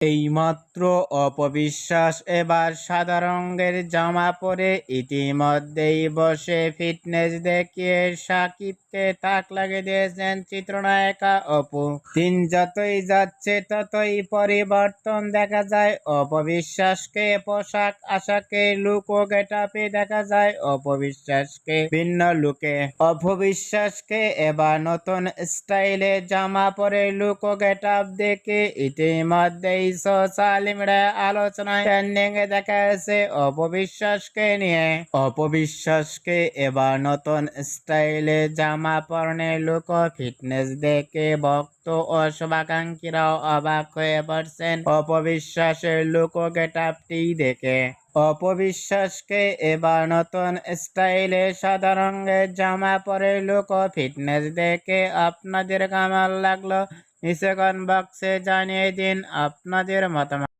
এইমাত্র অপবিশ্বাস এবার সাদা রঙের জামা পরে ইতিমধ্যেই বসে ফিটনেস দেখিয়ে সাকিবকে তাক লাগিয়ে দিয়েছেন চিত্রনায়িকা অপু। দিন যতই যাচ্ছে ততই পরিবর্তন দেখা যায় অপবিশ্বাসকে। পোশাক আশাকে লুক ও গেটআপে দেখা যায় অপবিশ্বাসকে ভিন্ন লুকে। অপবিশ্বাসকে এবার নতুন স্টাইলে জামা পরে লুক ও গেটআপ দেখে ইতিমধ্যেই সোশ্যাল মিডিয়ায় আলোচনায় ট্রেন্ডিং এ দেখা যাচ্ছে অপবিশ্বাসকে নিয়ে। অপবিশ্বাসকে এবার নতুন স্টাইলে জামা পরনে লুক ও ফিটনেস দেখে ভক্ত ও শুভাকাঙ্ক্ষীরাও অবাক হয়ে পড়ছেন অপবিশ্বাসের লুক ও গেটআপটি দেখে। অপবিশ্বাসকে এবার নতুন স্টাইলে সাদা রঙের জামা পরে লুক ও ফিটনেস দেখে আপনাদের কেমন লাগলো নিচে কমেন্ট বক্সে জানিয়ে দিন আপনাদের মতামত।